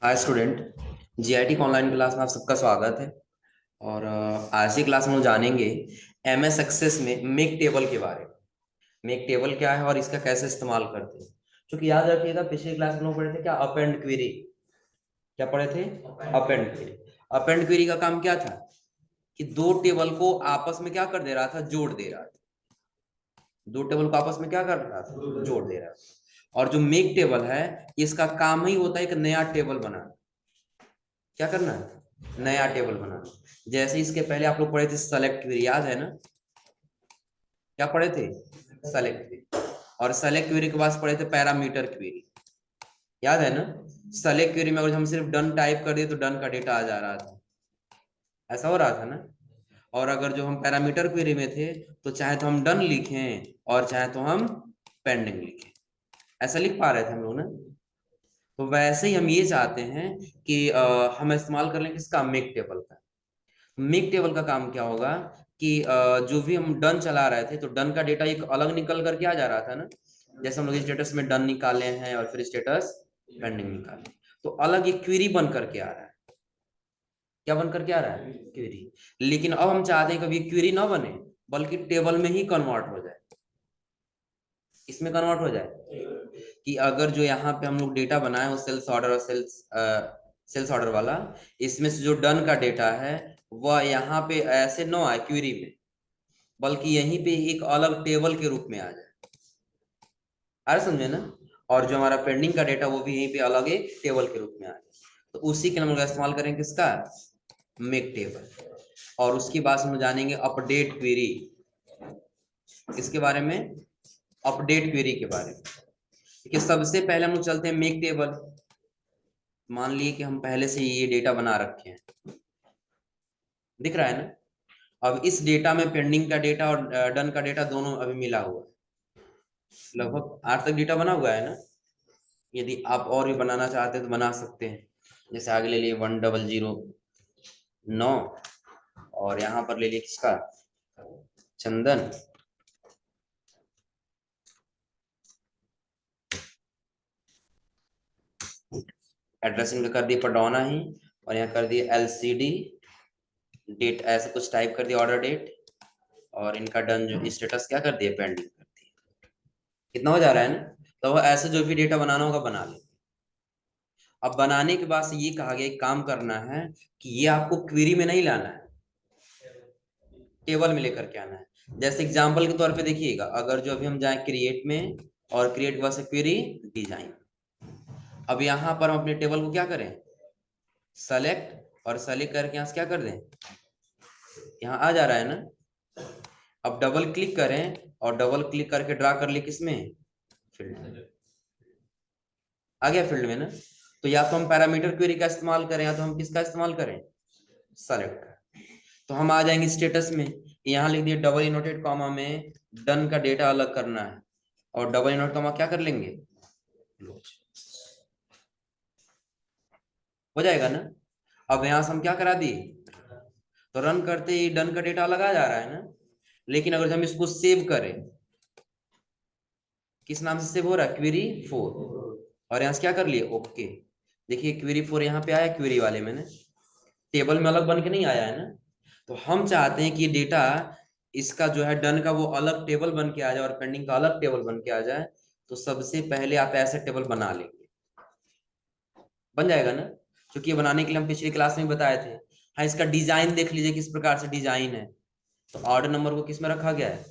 Hi student. GIT का online class में आप सबका स्वागत है। और आज की क्लास में हम लोग जानेंगे एमएस एक्सेस में मेक टेबल के बारे में। मेक टेबल क्या है और इसका कैसे इस्तेमाल करते हैं। क्योंकि याद रखिएगा, पिछली क्लास में हम लोग पढ़े थे क्या, अप एंड क्वेरी। क्या पढ़े थे? Up and query. Up and query का काम क्या था कि दो टेबल को आपस में क्या कर दे रहा था, जोड़ दे रहा था। दो टेबल को आपस में क्या कर रहा था, जोड़ दे रहा था। और जो मेक टेबल है, इसका काम ही होता है एक नया टेबल बनाना। क्या करना है? नया टेबल बनाना। जैसे इसके पहले आप लोग पढ़े थे सेलेक्ट क्वेरी, याद है ना? क्या पढ़े थे? Select query. और सेलेक्ट क्वेरी के बाद पढ़े थे पैरामीटर क्वेरी, याद है ना? सेलेक्ट क्वेरी में अगर हम सिर्फ डन टाइप कर दिए तो डन का डेटा आ जा रहा था, ऐसा हो रहा था ना? और अगर जो हम पैरामीटर क्वेरी में थे, तो चाहे तो हम डन लिखें और चाहे तो हम पेंडिंग लिखें। ऐसा लिख पा रहे थे हम लोग ना? तो वैसे ही हम ये चाहते हैं कि हम इस्तेमाल कर लें किसका, मेक टेबल का। मेक टेबल का काम क्या होगा कि जो भी हम डन चला रहे थे, तो डन का डेटा एक अलग निकल करके आ जा रहा था ना। जैसे हम लोग स्टेटस में डन निकाले हैं और फिर स्टेटस पेंडिंग निकाले, तो अलग एक क्वेरी बन करके आ रहा है। क्या बन करके आ रहा है? क्वेरी। लेकिन अब हम चाहते हैं कभी क्वेरी ना बने, बल्कि टेबल में ही कन्वर्ट हो जाए। इसमें कन्वर्ट हो जाए कि अगर जो यहाँ पे हम लोग डेटा बनाए वो सेल्स ऑर्डर और सेल्स ऑर्डर वाला, इसमें से जो डन का डेटा है वह यहाँ पे ऐसे ना आए क्वेरी में, बल्कि यहीं पे एक अलग टेबल के रूप में आ जाए। आ रहा समझे ना? और जो हमारा पेंडिंग का डेटा वो भी यहीं पे अलग एक टेबल के रूप में आ जाए। तो उसी के हम लोग इस्तेमाल करेंगे किसका, मेक टेबल। और उसके बाद हम जानेंगे अपडेट क्वेरी। इसके बारे में, अपडेट क्वेरी के बारे में। देखिए, सबसे पहले हम लोग चलते हैं मेक टेबल। मान लिए कि हम पहले से ये डेटा बना रखे हैं, दिख रहा है ना? अब इस डेटा में पेंडिंग का डेटा और डन का डेटा दोनों अभी मिला हुआ है। लगभग 8 तक डेटा बना हुआ है ना? यदि आप और भी बनाना चाहते हैं तो बना सकते हैं। जैसे आगे ले लिए 1009, और यहाँ पर ले लिए किसका, चंदन। एड्रेस इनका कर दिए पडौना ही, और यहाँ कर दिए एलसीडी, डेट ऐसे कुछ टाइप कर दिया, ऑर्डर डेट। और इनका डन जो स्टेटस क्या कर दिया, पेंडिंग कर दिया। कितना हो जा रहा है ना? तो ऐसे जो भी डेटा बनाना होगा बना ले। अब बनाने के बाद से ये कहा गया, एक काम करना है कि ये आपको क्वेरी में नहीं लाना है, टेबल में लेकर के आना है। जैसे एग्जांपल के तौर पे देखिएगा, अगर जो अभी हम जाए क्रिएट में, और क्रिएट के बाद से क्वेरी डिजाइन। अब यहाँ पर हम अपने टेबल को क्या करें, सेलेक्ट, और सेलेक्ट करके यहाँ से क्या कर दें, यहाँ आ जा रहा है ना? अब डबल क्लिक करें और डबल क्लिक करके ड्रा कर लिए किसमें, फील्ड में। आ गया फील्ड में ना? तो या तो हम पैरामीटर क्वेरी का इस्तेमाल करें, या तो हम किसका इस्तेमाल करें, सेलेक्ट का। तो हम आ जाएंगे स्टेटस में, यहाँ लिख दिए डबल इनवर्टेड कॉमा में डन का डेटा अलग करना है, और डबल इनवर्टेड कॉमा क्या कर लेंगे, क्लोज। हो जाएगा ना? अब यहां से हम क्या करा दिए, तो रन करते ही डन का डेटा अलग आ जा रहा है ना? लेकिन अगर हम इसको सेव करें, किस नाम से सेव हो रहा है, क्वेरी 4। और यहाँ से क्या कर लिए, ओके। देखिए क्वेरी 4 यहाँ पे आया, क्वेरी वाले में ना, टेबल में अलग बन के नहीं आया है ना? तो हम चाहते हैं कि ये डेटा, इसका जो है डन का वो अलग टेबल बन के आ जाए और पेंडिंग का अलग टेबल बन के आ जाए। तो सबसे पहले आप ऐसे टेबल बना लेंगे, बन जाएगा ना? क्योंकि ये बनाने के लिए हम पिछली क्लास में बताए थे। हाँ, इसका डिजाइन देख लीजिए किस प्रकार से डिजाइन है। तो ऑर्डर नंबर को किस में रखा गया है,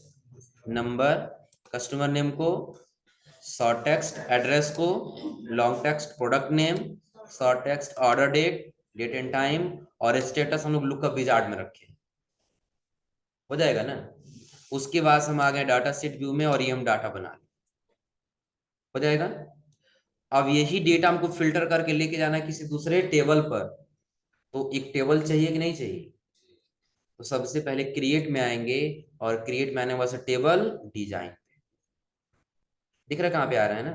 नंबर, कस्टमर नेम को, शॉर्ट टेक्स्ट एड्रेस को, long text product name, short text order date, date and time, और स्टेटस हम लोग लुकअप विजार्ड में रखे। हो जाएगा ना? उसके बाद हम आ गए डाटा सेट व्यू में, और ये हम डाटा बना लें। हो जाएगा। अब यही डेटा हमको फिल्टर करके लेके जाना है किसी दूसरे टेबल पर। तो एक टेबल चाहिए कि नहीं चाहिए? तो सबसे पहले क्रिएट में आएंगे, और क्रिएट में आने वाला टेबल डिजाइन। दिख रहा है कहाँ पे आ रहा है ना,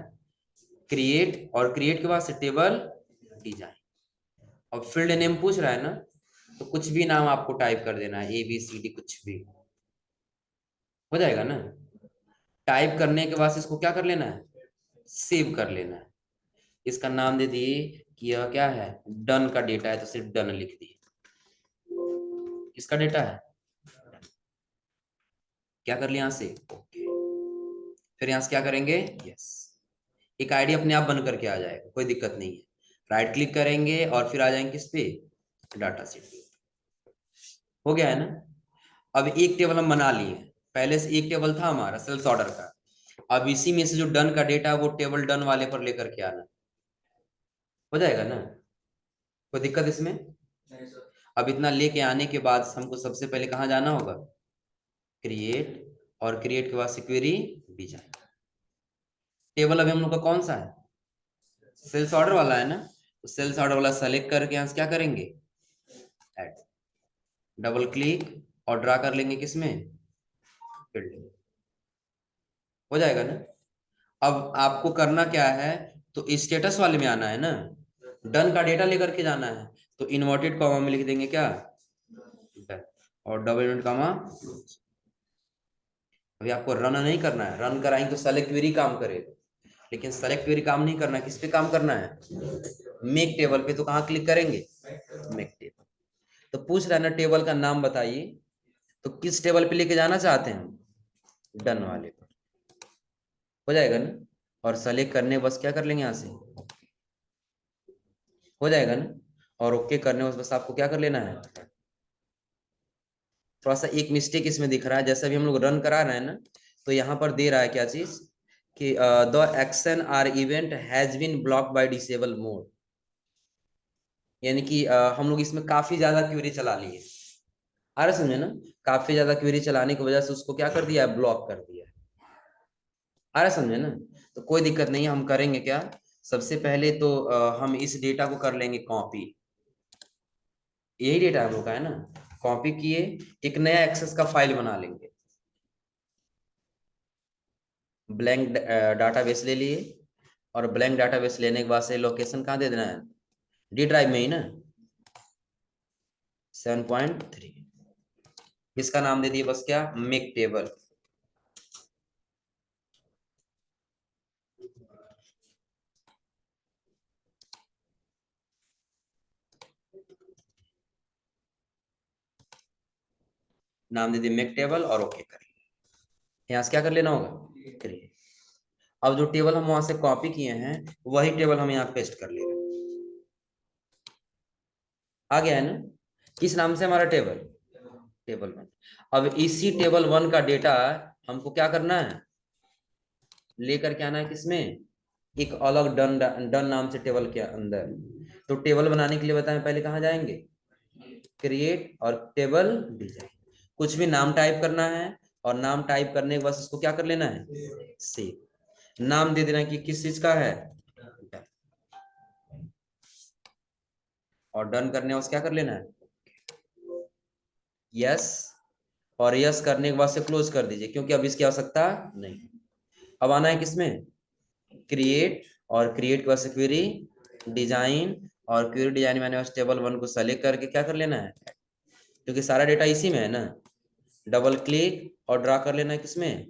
क्रिएट, और क्रिएट के बाद से टेबल डिजाइन। अब फील्ड नेम पूछ रहा है ना, तो कुछ भी नाम आपको टाइप कर देना है, ABCD कुछ भी। हो जाएगा ना? टाइप करने के बाद इसको क्या कर लेना है, सेव कर लेना है। इसका नाम दे दिए कि यह क्या है, डन का डेटा है, तो सिर्फ डन लिख दिए। किसका डेटा है, क्या कर लिया यहां से, ओके। फिर यहां से क्या करेंगे, यस, एक आईडी अपने आप बन करके आ जाएगा, कोई दिक्कत नहीं है। राइट क्लिक करेंगे और फिर आ जाएंगे किस पे, डाटा सेट। हो गया है ना। अब एक टेबल हम बना लिए, पहले से एक टेबल था हमारा सेल्स ऑर्डर का। अब इसी में से जो डन का डेटा है वो टेबल डन वाले पर लेकर के आना, हो जाएगा ना, कोई दिक्कत इसमें नहीं सर। अब इतना लेके आने के बाद हमको सबसे पहले कहाँ जाना होगा, क्रिएट, और क्रिएट के बाद से क्वेरी डिजाइन। टेबल अभी हम लोग का कौन सा है, सेल्स ऑर्डर वाला है ना, तो सेल्स ऑर्डर वाला सेलेक्ट करके यहाँ से क्या करेंगे, ऐड, डबल क्लिक और ड्रा कर लेंगे किसमें, फील्ड में, हो जाएगा ना। अब आपको करना क्या है, तो स्टेटस वाले में आना है ना, डन का डेटा लेकर के जाना है, तो इन्वर्टेड कॉमा में लिख देंगे क्या, डन, और डबल इन्वर्टेड कॉमा। अभी आपको रन नहीं करना है, रन कराएंगे तो सेलेक्ट क्वेरी काम करेगा, लेकिन सेलेक्ट क्वेरी काम नहीं करना है, किस पे काम करना है, मेक टेबल पे। तो कहाँ क्लिक करेंगे, मेक टेबल। तो पूछ रहा है ना टेबल का नाम बताइए, तो किस टेबल पे लेके जाना चाहते हैं, डन वाले पर, हो जाएगा ना। और सेलेक्ट करने बस क्या कर लेंगे यहाँ से, हो जाएगा ना। और ओके करने बस आपको क्या कर लेना है, थोड़ा सा एक मिस्टेक इसमें दिख रहा है, जैसे अभी हम लोग रन करा रहे हैं ना, तो यहाँ पर दे रहा है क्या चीज, कि the action or event has been block by disable mode, यानी कि हम लोग इसमें काफी ज्यादा क्वेरी चला लिए, आ रहा समझे ना, काफी ज्यादा क्वेरी चलाने की वजह से उसको क्या कर दिया है, ब्लॉक कर दिया है, आ रहा समझे ना। तो कोई दिक्कत नहीं है, हम करेंगे क्या, सबसे पहले तो हम इस डेटा को कर लेंगे कॉपी, यही डेटा हम लोग का है ना, कॉपी किए, एक नया एक्सेस का फाइल बना लेंगे, ब्लैंक डाटाबेस ले लिए, और ब्लैंक डाटाबेस लेने के बाद से लोकेशन कहाँ दे देना है, डी ड्राइव में ही ना, 7.3, इसका नाम दे दिए बस क्या, मेक टेबल। नाम दे दिए मेक टेबल और ओके कर लिया। यहाँ से क्या कर लेना होगा, क्रिएट। अब जो टेबल हम वहां से कॉपी किए हैं वही टेबल हम यहाँ पेस्ट कर ले रहे हैं, आ गया है ना। किस नाम से हमारा टेबल, टेबल वन। अब इसी टेबल वन का डेटा हमको क्या करना है, लेकर के आना है किसमें, एक अलग डन, डन नाम से टेबल के अंदर। तो टेबल बनाने के लिए बताएं, पहले कहाँ जाएंगे, क्रिएट और टेबल डिजाइन, कुछ भी नाम टाइप करना है, और नाम टाइप करने के बाद उसको क्या कर लेना है, सेव, नाम दे देना कि किस चीज का है, डन, और डन करने वास्ते क्या कर लेना है, यस, और यस करने के बाद से क्लोज कर दीजिए, क्योंकि अब इसकी आवश्यकता नहीं। अब आना है किसमें, क्रिएट, और क्रिएट के बाद से क्वेरी डिजाइन, और क्वेरी डिजाइन मैंने उस टेबल वन को सेलेक्ट करके क्या कर लेना है, क्योंकि सारा डेटा इसी में है ना, डबल क्लिक और ड्रा कर लेना है किसमें,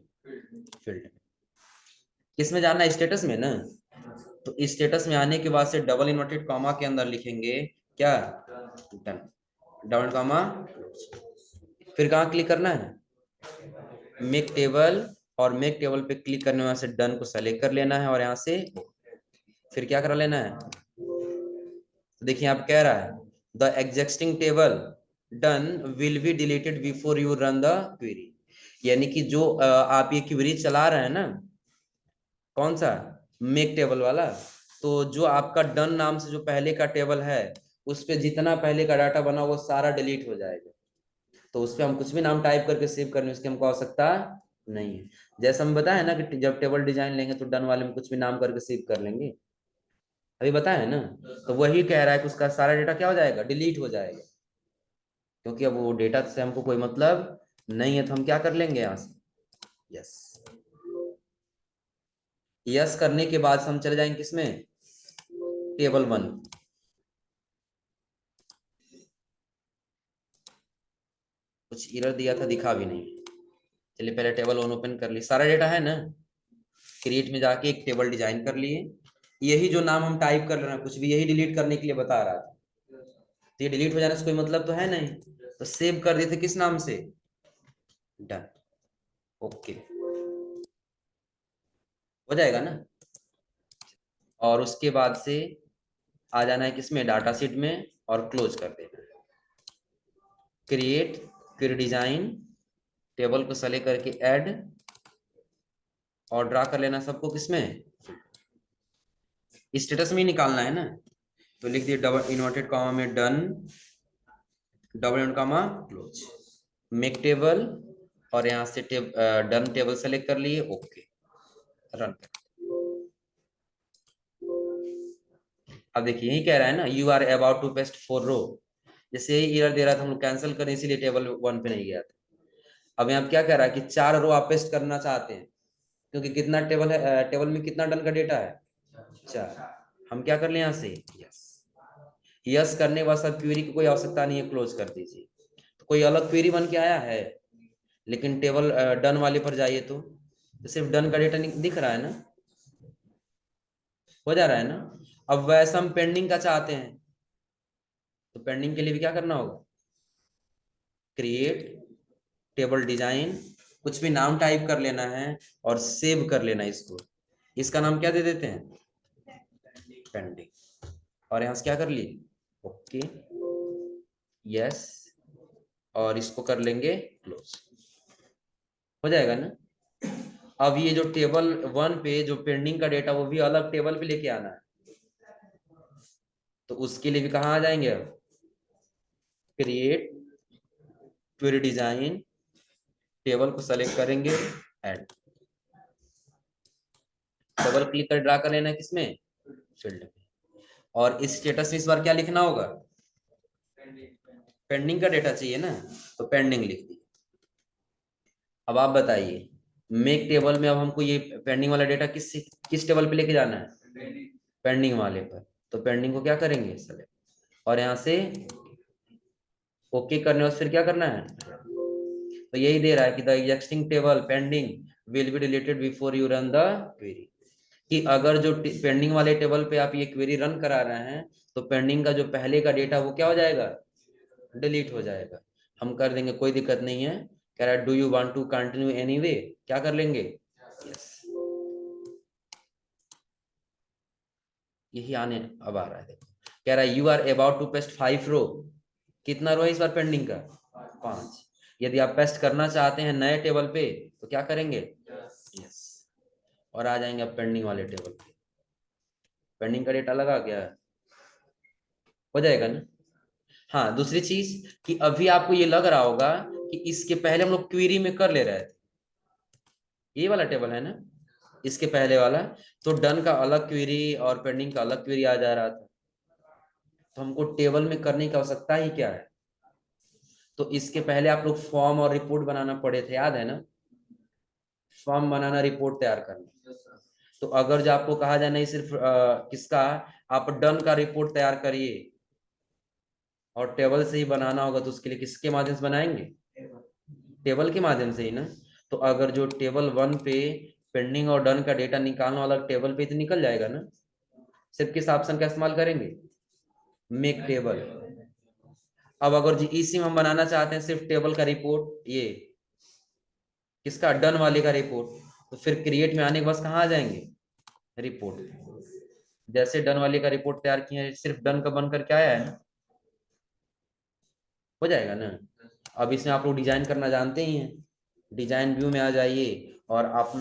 फील्ड। किसमें जाना है, स्टेटस में ना, तो स्टेटस में आने के बाद से डबल इन्वर्टेड कॉमा के अंदर लिखेंगे क्या, डन, डबल कॉमा, फिर कहाँ क्लिक करना है, मेक टेबल, और मेक टेबल पे क्लिक करने में से डन को सेलेक्ट कर लेना है, और यहाँ से फिर क्या करा लेना है, तो देखिए आप कह रहा है the existing table done will be deleted before you run the query, यानी कि जो आप ये क्वेरी चला रहे हैं ना, कौन सा, मेक टेबल वाला, तो जो आपका डन नाम से जो पहले का टेबल है उस पे जितना पहले का डाटा बना वो सारा डिलीट हो जाएगा, तो उस पर हम कुछ भी नाम टाइप करके सेव करने उसकी हमको आवश्यकता नहीं है। जैसे हम बताए ना कि जब टेबल डिजाइन लेंगे तो डन वाले में कुछ भी नाम करके सेव कर लेंगे, अभी बताया है ना। तो वही कह रहा है कि उसका सारा डेटा क्या हो जाएगा, डिलीट हो जाएगा, क्योंकि अब वो डेटा से हमको कोई मतलब नहीं है, तो हम क्या कर लेंगे यहाँ से, यस, यस करने के बाद हम चले जाएंगे किसमें, टेबल वन। कुछ एरर दिया था, दिखा भी नहीं, चलिए पहले टेबल वन ओपन कर ली, सारा डेटा है ना, क्रिएट में जाके एक टेबल डिजाइन कर लिए, यही जो नाम हम टाइप कर रहे हैं कुछ भी यही डिलीट करने के लिए बता रहा था, तो ये डिलीट हो जाने से कोई मतलब तो है नहीं, तो सेव कर देते किस नाम से, डन, ओके हो जाएगा ना। और उसके बाद से आ जाना है किसमें, डाटा शीट में, और क्लोज कर देना है। क्रिएट, फिर डिजाइन, टेबल को सेलेक्ट करके ऐड, और ड्रा कर लेना सबको किसमें, स्टेटस में ही निकालना है ना। तो लिख दिए डबल इन्वर्टेड कॉमा में done, double inverted comma close, make table, और यहाँ से डन टेबल सेलेक्ट कर लिए, ओके रन। अब देखिए यही कह रहा है ना, you are about to paste 4 row, जैसे यही एरर दे रहा था, हम लोग कैंसिल करें इसीलिए टेबल 1 पे नहीं गया था। अब यहाँ क्या कह रहा है कि 4 रो आप पेस्ट करना चाहते हैं, क्योंकि कितना टेबल है, टेबल में कितना डन का डेटा है, 4। हम क्या कर ले यहाँ से, यस, यस करने के बाद सब क्वेरी की कोई आवश्यकता नहीं है, क्लोज कर दीजिए। तो कोई अलग क्वेरी बन के आया है, लेकिन टेबल डन वाले पर जाइए तो सिर्फ डन का डेटा दिख रहा है ना, हो जा रहा है ना। अब वैसे हम पेंडिंग का चाहते हैं, तो पेंडिंग के लिए भी क्या करना होगा, क्रिएट, टेबल डिजाइन, कुछ भी नाम टाइप कर लेना है और सेव कर लेना इसको। इसका नाम क्या दे देते हैं, पेंडिंग, और यहां से क्या कर लिए, ओके यस, और इसको कर लेंगे क्लोज, हो जाएगा ना। अब ये जो टेबल 1 पे जो पेंडिंग का डेटा वो भी अलग टेबल पे लेके आना है, तो उसके लिए भी कहाँ आ जाएंगे, अब क्रिएट, फिर डिजाइन, टेबल को सेलेक्ट करेंगे, ऐड, डबल क्लिक कर ड्रा कर लेना है किसमें, फील्ड में, और इस स्टेटस में इस बार क्या लिखना होगा, पेंडिंग का डेटा चाहिए ना, तो पेंडिंग लिख दी। अब आप बताइए, मेक टेबल में अब हमको ये पेंडिंग वाला डेटा किस टेबल पे लेके जाना है, पेंडिंग वाले पर, तो पेंडिंग को क्या करेंगे सेलेक्ट, और यहाँ से ओके करने और फिर क्या करना है, तो यही दे रहा है कि the existing table pending will be deleted before you run the query, कि अगर जो पेंडिंग वाले टेबल पे आप ये क्वेरी रन करा रहे हैं, तो पेंडिंग का जो पहले का डेटा वो क्या हो जाएगा, डिलीट हो जाएगा। हम कर देंगे, कोई दिक्कत नहीं है। कह रहा है do you want to continue anyway, क्या कर लेंगे, यस, यही आने अब आ रहा है, देखो कह रहा है you are about to paste 5 row, कितना रो है इस बार पेंडिंग का, 5। यदि आप पेस्ट करना चाहते हैं नए टेबल पे तो क्या करेंगे, यस, और आ जाएंगे अब पेंडिंग वाले टेबल पे, पेंडिंग का डेटा लगा गया है, हो जाएगा ना। हाँ दूसरी चीज कि अभी आपको ये लग रहा होगा कि इसके पहले हम लोग क्वेरी में कर ले रहे थे, ये वाला टेबल है ना, इसके पहले वाला, तो डन का अलग क्वेरी और पेंडिंग का अलग क्वेरी आ जा रहा था, तो हमको टेबल में करने की आवश्यकता ही क्या है, तो इसके पहले आप लोग फॉर्म और रिपोर्ट बनाना पड़े थे, याद है ना, फॉर्म बनाना, रिपोर्ट तैयार करना। तो अगर जो आपको कहा जाए नहीं सिर्फ किसका, आप डन का रिपोर्ट तैयार करिए और टेबल से ही बनाना होगा, तो उसके लिए किसके माध्यम से बनाएंगे, टेबल के माध्यम से ही ना। तो अगर जो टेबल 1 पे पेंडिंग और डन का डेटा निकालना वाला टेबल पे तो निकल जाएगा ना, सिर्फ किस ऑप्शन का इस्तेमाल करेंगे, मेक टेबल। अब अगर जी इसी में हम बनाना चाहते हैं सिर्फ टेबल का रिपोर्ट, ये किसका, डन वाले का रिपोर्ट, तो फिर क्रिएट में आने के बाद कहाँ आ जाएंगे, रिपोर्ट। जैसे डन वाले का रिपोर्ट तैयार किए हैं, सिर्फ डन का बनकर क्या आया है ना, हो जाएगा ना। अब इसमें आप लोग डिजाइन करना जानते ही हैं, डिजाइन व्यू में आ जाइए और आप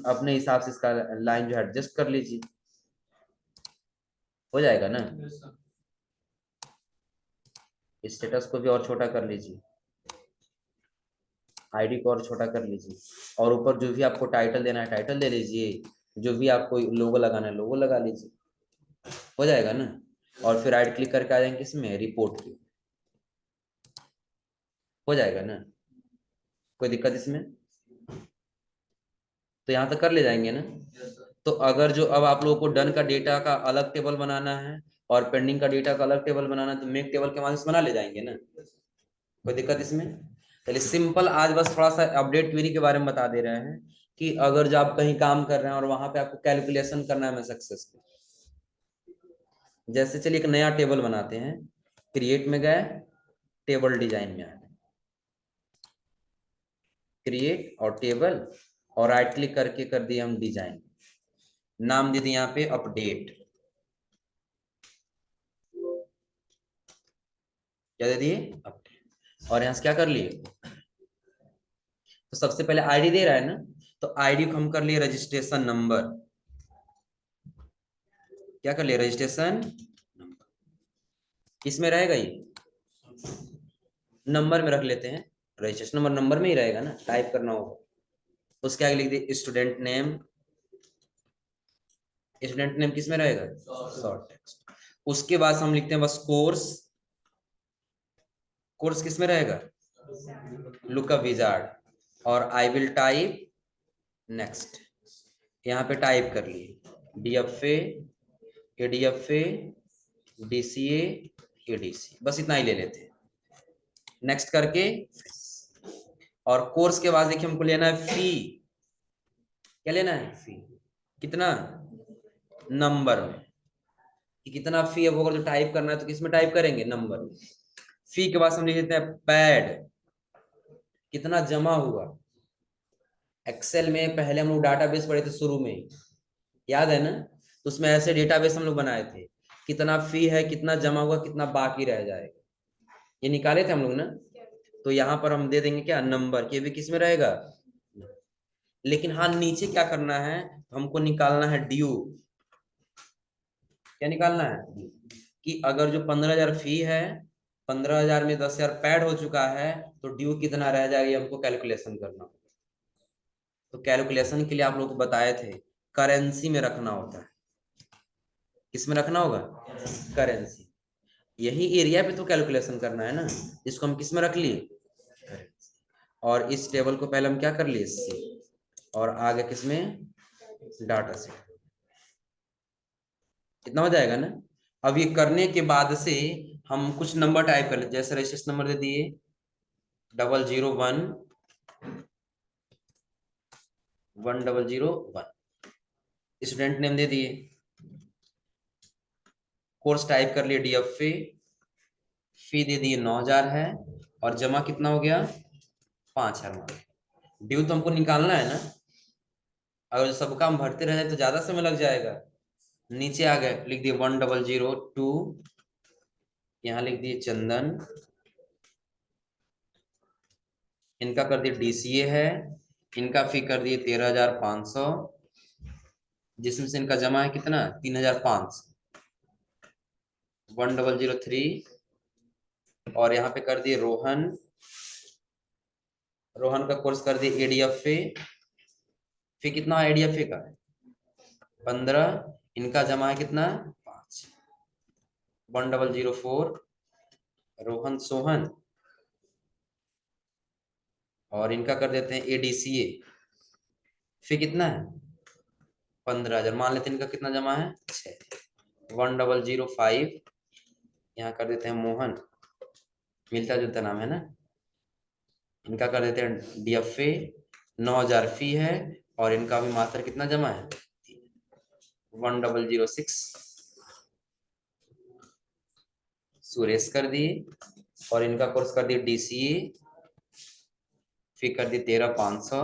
अपने हिसाब से इसका लाइन जो है एडजस्ट कर लीजिए, हो जाएगा ना। स्टेटस को भी और छोटा कर लीजिए, आईडी को और छोटा कर लीजिए, और ऊपर जो भी आपको टाइटल देना है टाइटल दे लीजिए, जो भी आपको लोगो लगाना है लोगो लगा लीजिए, हो जाएगा ना। और फिर राइट क्लिक करके आ जाएंगे इसमें रिपोर्ट की, हो जाएगा ना, कोई दिक्कत इसमें, तो यहाँ तक कर ले जाएंगे ना। तो अगर जो अब आप लोगों को डन का डेटा का अलग टेबल बनाना है और पेंडिंग का डेटा का अलग टेबल बनाना है, तो मेक टेबल के माध्यम से बना ले जाएंगे ना, कोई दिक्कत इसमें। चलिए सिंपल आज बस थोड़ा सा अपडेट क्वेरी के बारे में बता दे रहे हैं कि अगर जो आप कहीं काम कर रहे हैं और वहां पे आपको कैलकुलेशन करना है सक्सेस पे, जैसे चलिए एक नया टेबल बनाते हैं, क्रिएट में गए, टेबल डिजाइन में आ गए, क्रिएट और टेबल, और राइट क्लिक करके कर दिए हम डिजाइन, नाम दे दिए यहाँ पे अपडेट, क्या दे दिए अपडेट, और यहाँ से क्या कर लिए, तो सबसे पहले आईडी दे रहा है ना, तो आईडी को हम कर लिए रजिस्ट्रेशन नंबर, क्या कर लिए रजिस्ट्रेशन नंबर, किसमें रहेगा ये, नंबर में रख लेते हैं, रजिस्ट्रेशन नंबर नंबर में ही रहेगा ना, टाइप करना होगा। उसके आगे लिख दिए स्टूडेंट नेम, स्टूडेंट नेम किस में रहेगा, शॉर्ट टेक्स्ट। उसके बाद हम लिखते हैं बस कोर्स, कोर्स किस में रहेगा, लुकअप विजार्ड, और आई विल टाइप नेक्स्ट, यहाँ पे टाइप कर लिए डीएफए, एडीएफए, डीसीए, एडीसी, बस इतना ही ले लेते हैं, नेक्स्ट करके। और कोर्स के बाद देखिए हमको लेना है फी, क्या लेना है फी, कितना, नंबर में, कि कितना फी है वो अगर जो टाइप करना है तो किस में टाइप करेंगे, नंबर में। फी के बाद हम लिख देते हैं पैड, कितना जमा हुआ, एक्सेल में पहले हम लोग डाटाबेस पढ़े थे शुरू में, याद है ना, तो उसमें ऐसे डेटाबेस हम लोग बनाए थे, कितना फी है, कितना जमा हुआ, कितना बाकी रह जाएगा, ये निकाले थे हम लोग ना। तो यहाँ पर हम दे देंगे क्या, नंबर, के भी किस में रहेगा, लेकिन हाँ नीचे क्या करना है, हमको निकालना है ड्यू, क्या निकालना है, कि अगर जो 15,000 फी है, 15,000 में 10,000 पैड हो चुका है, तो ड्यू कितना रह जाएगा, ये हमको कैलकुलेशन करना। तो कैलकुलेशन के लिए आप लोग को बताए थे करेंसी में रखना होता है, किस में रखना होगा, करेंसी, यही एरिया पे तो कैलकुलेशन करना है ना, इसको हम किस में रख लिए, करेंसी। और इस टेबल को पहले हम क्या कर लिए, सी, और आगे किसमें, डाटा सेट, इतना हो जाएगा ना। अब ये करने के बाद से हम कुछ नंबर टाइप कर ले, जैसे रजिस्ट्रेशन नंबर दे दिए 001 1001, स्टूडेंट नेम दे दिए, कोर्स टाइप कर लिए डीएफए, फी दे दिए 9,000 है, और जमा कितना हो गया, 5,000। ड्यू तो हमको निकालना है ना, अगर सब काम भरते रह जाए तो ज्यादा समय लग जाएगा। नीचे आ गए, लिख दिए 1002, यहाँ लिख दिए चंदन, इनका कर दिए डीसीए है, इनका फी कर दिए 13,500, जिसमें से इनका जमा है कितना, 3,500, 1003, और यहाँ पे कर दिए रोहन, रोहन का कोर्स कर दिए एडीएफए, फी कितना है एडीएफए का, 15, इनका जमा है कितना, 5, 1004, रोहन सोहन, और इनका कर देते हैं एडीसीए, फी कितना है, 15,000, मान लेते हैं इनका कितना जमा है, 6, 1005, यहाँ कर देते हैं मोहन, मिलता जुलता नाम है ना, इनका कर देते हैं डीएफए, 9,000 फी है, और इनका भी मात्र कितना जमा है, 1006, सुरेश कर दिए, और इनका कोर्स कर दिए डीसीए, फी कर दी 13,500,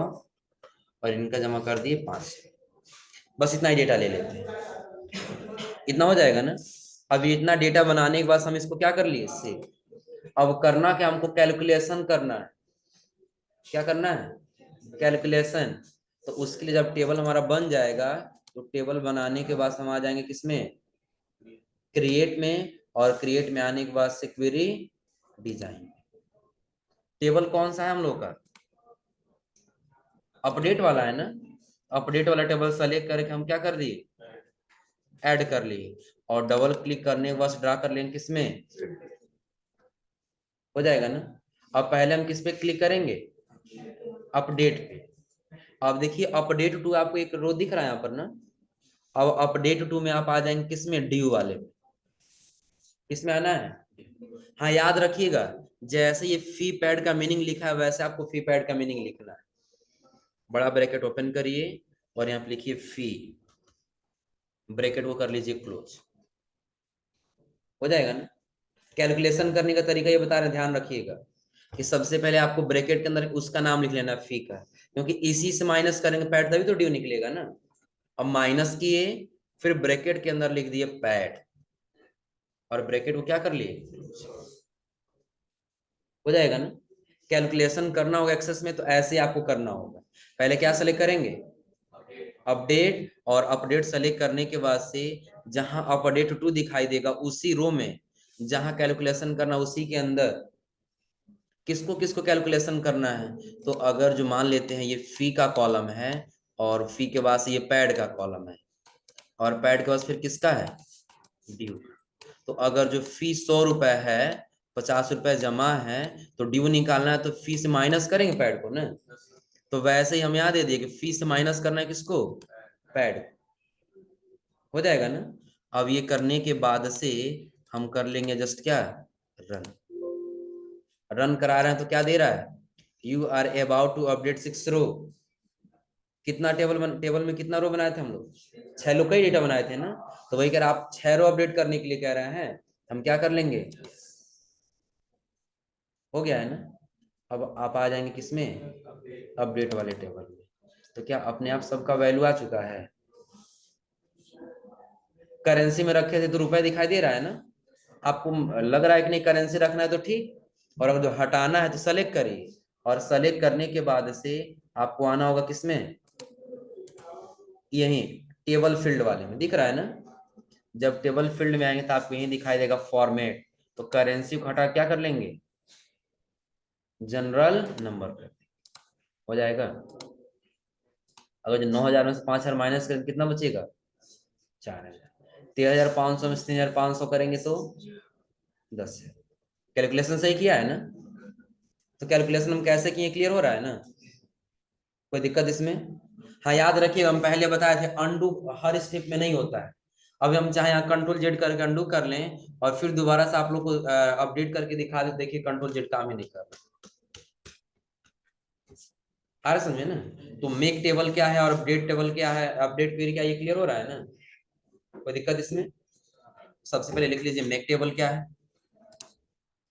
और इनका जमा कर दिए 5, बस इतना ही डेटा ले लेते हैं, इतना हो जाएगा ना। अब इतना डेटा बनाने के बाद हम इसको क्या कर लिए, इससे अब करना क्या, हमको कैलकुलेशन करना है, क्या करना है, कैलकुलेशन। तो उसके लिए जब टेबल हमारा बन जाएगा, तो टेबल बनाने के बाद हम आ जाएंगे किसमें, क्रिएट में, और क्रिएट में आने के बाद से क्वेरी डिजाइन। टेबल कौन सा है हम लोग का, अपडेट वाला है ना, अपडेट वाला टेबल सेलेक्ट करके हम क्या कर दिए, ऐड कर लिए, और डबल क्लिक करने के बाद ड्रा कर लेंगे किसमें, हो जाएगा ना। अब पहले हम किस पे क्लिक करेंगे, अपडेट पे। अब देखिए अपडेट टू आपको एक रो दिख रहा है यहाँ पर ना, अब अपडेट टू में आप आ जाएंगे किसमें, ड्यू वाले में, किसमें आना है, हाँ याद रखिएगा, जैसे ये फी पैड का मीनिंग लिखा है वैसे आपको फी पैड का मीनिंग लिखना है, बड़ा ब्रैकेट ओपन करिए, और यहाँ पे लिखिए फी, ब्रैकेट को कर लीजिए क्लोज, हो जाएगा ना। कैलकुलेशन करने का तरीका ये बता रहे हैं, ध्यान रखिएगा कि सबसे पहले आपको ब्रैकेट के अंदर उसका नाम लिख लेना फी का, क्योंकि इसी से माइनस करेंगे पैड तभी तो ड्यू निकलेगा ना। अब माइनस किए, फिर ब्रैकेट के अंदर लिख दिए पैड, और ब्रैकेट को क्या कर लिए, हो जाएगा ना। कैलकुलेशन करना होगा एक्सेस में तो ऐसे आपको करना होगा। पहले क्या सेलेक्ट करेंगे, अपडेट, और अपडेट सेलेक्ट करने के बाद से जहां अपडेट टू दिखाई देगा उसी रो में जहां कैलकुलेशन करना उसी के अंदर किसको किसको कैलकुलेशन करना है। तो अगर जो मान लेते हैं ये फी का कॉलम है, और फी के बाद से ये पैड का कॉलम है, और पैड के बाद फिर किसका है, ड्यू। तो अगर जो फी 100 रुपए है, 50 रुपए जमा है, तो ड्यू निकालना है तो फी से माइनस करेंगे पैड को ना। तो वैसे ही हम यहाँ दे दिए कि फी से माइनस करना है किसको, पैड। हो जाएगा ना। अब ये करने के बाद से हम कर लेंगे जस्ट क्या, रन। रन करा रहे हैं तो क्या दे रहा है, you are about to update 6 row. कितना टेबल में कितना रो बनाए थे हम लोग, 6 रो का ही डेटा बनाए थे ना। तो वही कह रहा आप 6 रो अपडेट करने के लिए कह रहे हैं, हम क्या कर लेंगे, हो गया है ना। अब आप आ जाएंगे किसमें, अपडेट वाले टेबल में। तो क्या अपने आप सबका वैल्यू आ चुका है। करेंसी में रखे थे तो रुपए दिखाई दे रहा है ना। आपको लग रहा है कि नहीं करेंसी रखना है तो ठीक, और अगर जो हटाना है तो सेलेक्ट करिए, और सेलेक्ट करने के बाद से आपको आना होगा किसमें, यही टेबल फील्ड वाले में, दिख रहा है ना। जब टेबल फील्ड में आएंगे तो आपको यही दिखाई देगा फॉर्मेट, तो करेंसी को हटा क्या कर लेंगे, जनरल नंबर कर देंगे, हो जाएगा। अगर जो 9,000 में से 5,000 माइनस करें कितना बचेगा, 4,000। 13,500 में से 3,500 करेंगे तो 10,000। कैलकुलेशन सही किया है ना। तो कैलकुलेशन हम कैसे किए, क्लियर हो रहा है ना, कोई दिक्कत इसमें। हाँ याद रखिए हम पहले बताए थे अंडू हर स्टेप में नहीं होता है। अब हम चाहे यहाँ कंट्रोल जेड करके अंडू कर लें, और फिर दोबारा से आप लोग को अपडेट करके दिखा दे, देखिए कंट्रोल जेड काम ही नहीं कर रहा। आ रहा समझे ना। तो मेक टेबल क्या है और अपडेट टेबल क्या है, अपडेट क्वेरी क्या, ये क्लियर हो रहा है ना, कोई दिक्कत इसमें। सबसे पहले लिख लीजिए मेक टेबल क्या है।